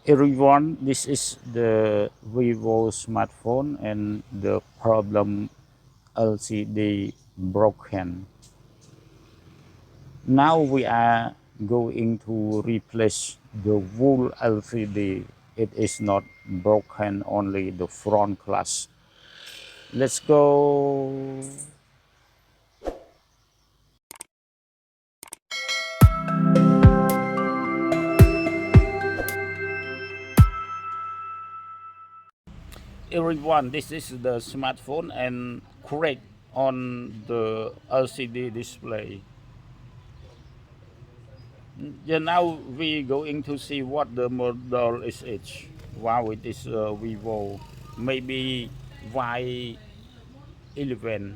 Everyone, this is the Vivo smartphone and the problem LCD broken. Now we are going to replace the whole LCD. It is not broken, only the front glass. Let's go. Everyone, this is the smartphone and crack on the LCD display. Yeah, now we going to see what the model is each. Wow, it is Vivo, maybe Y11.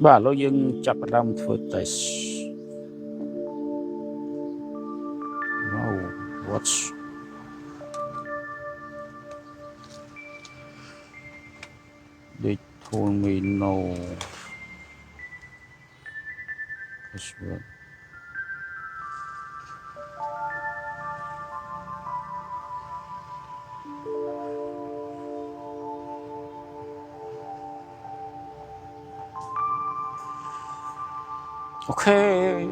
បាទលោកយើងចាប់ផ្ដើមធ្វើ test. Wow, what's they told me no password. Okay.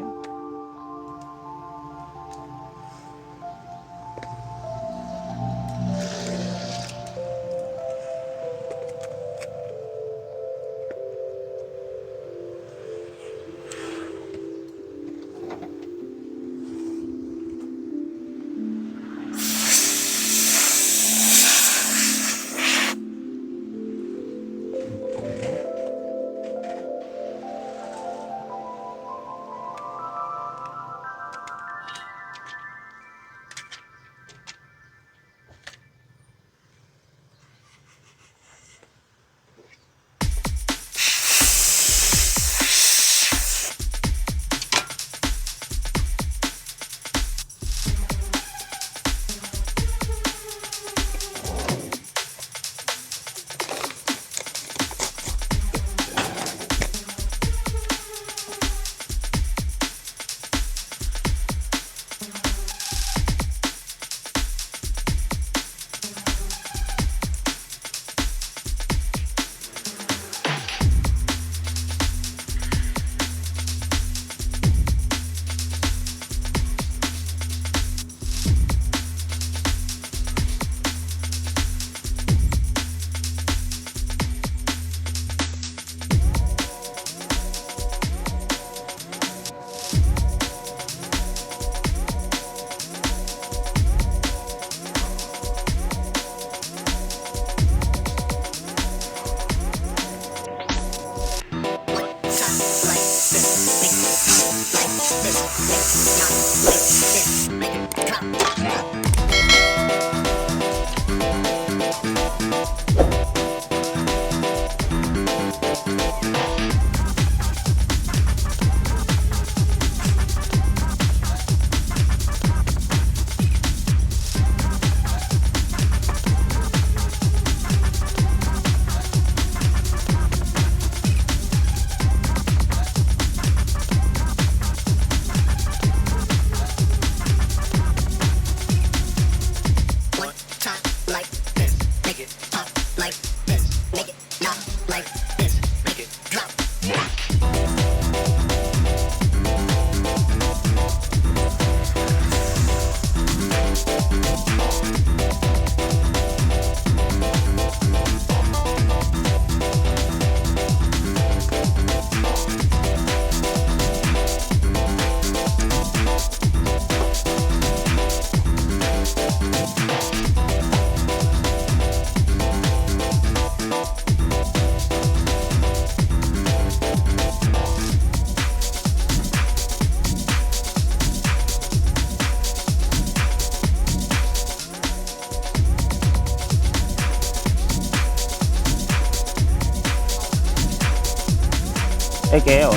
Ê kìa rồi.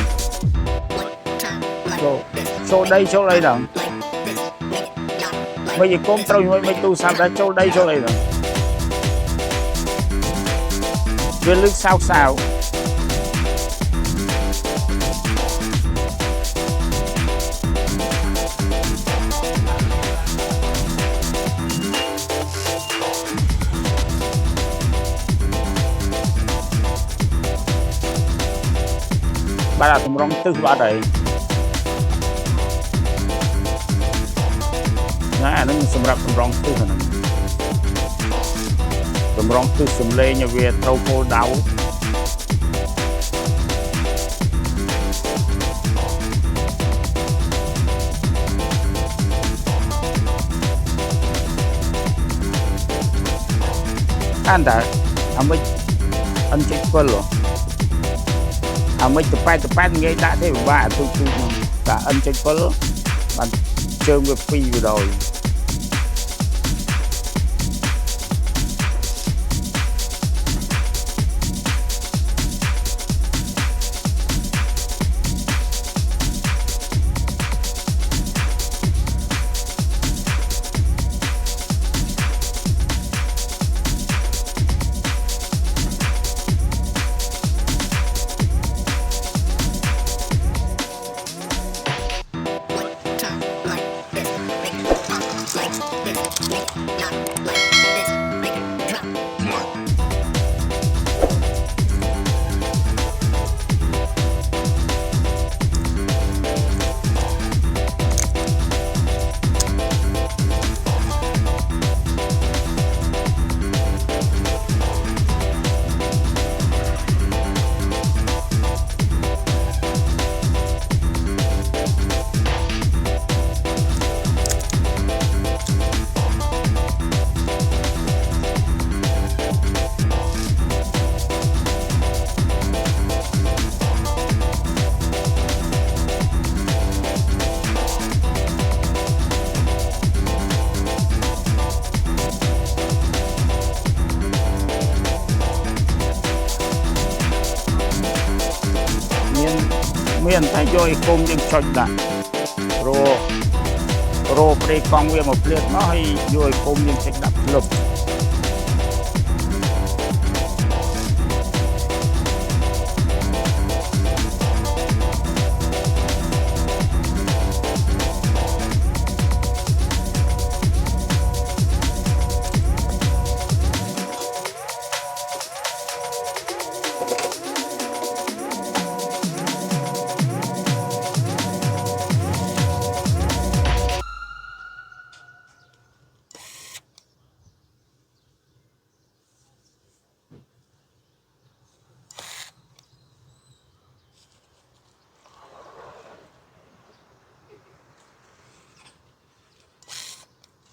Chỗ đây đâu. Bây giờ con trâu mấy tu sao đã chỗ đây rồi. Viên nước sao sao. Bà là tụi rong tư bà đây. Nó xâm rạp tụi rong tư hả nè. Tụi rong tư xâm lê nhà về trâu cô đau. Anda, anh chết quên rồi. Mấy tập nghe đã thế và tôi cả anh chơi có bạn chơi với phi rồi vô cùng những chọn đã rồi đây con nguyên một liệt nó hay vô cùng những chọn đập lục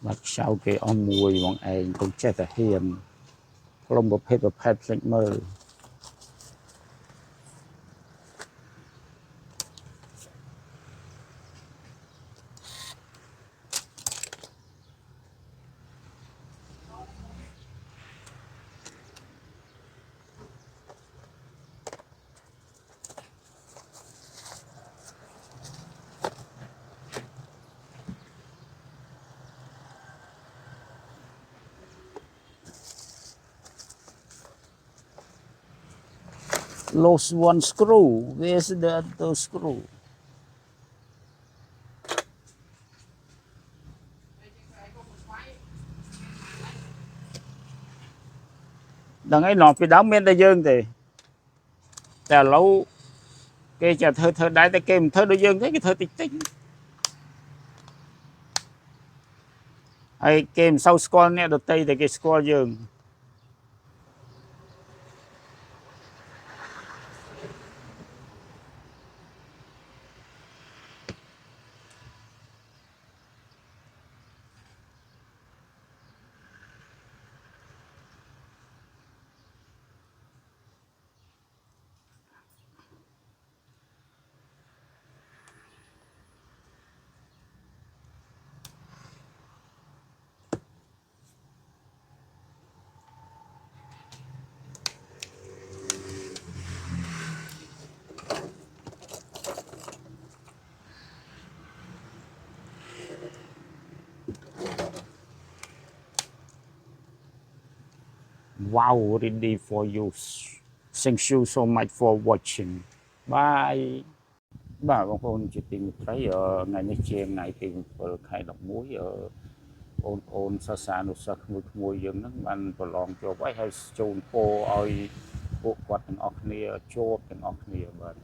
mặt sau cái ông mùi bọn anh cũng chết là hiền không một phép lệnh mơ lost one screw. Where's the other screw? Đằng ấy nọ cái đám men đại dương thìแต่lâu cái chả thơ đái tay kem thơ đại dương thế cái thơ tích tích hay kem sau score nè được tây thì cái score dương wow ready for use thank you so much for watching bye បាទបងប្អូនជាទីមេត្រីថ្ងៃនេះជាថ្ងៃទី7ខែ11បងប្អូនសិស្សានុសិស្សក្មួយៗយើងហ្នឹងបានប្រឡងជាប់ហើយជូនពរឲ្យពួកគាត់ទាំងអស់គ្នាជួបទាំងអស់គ្នាបាទ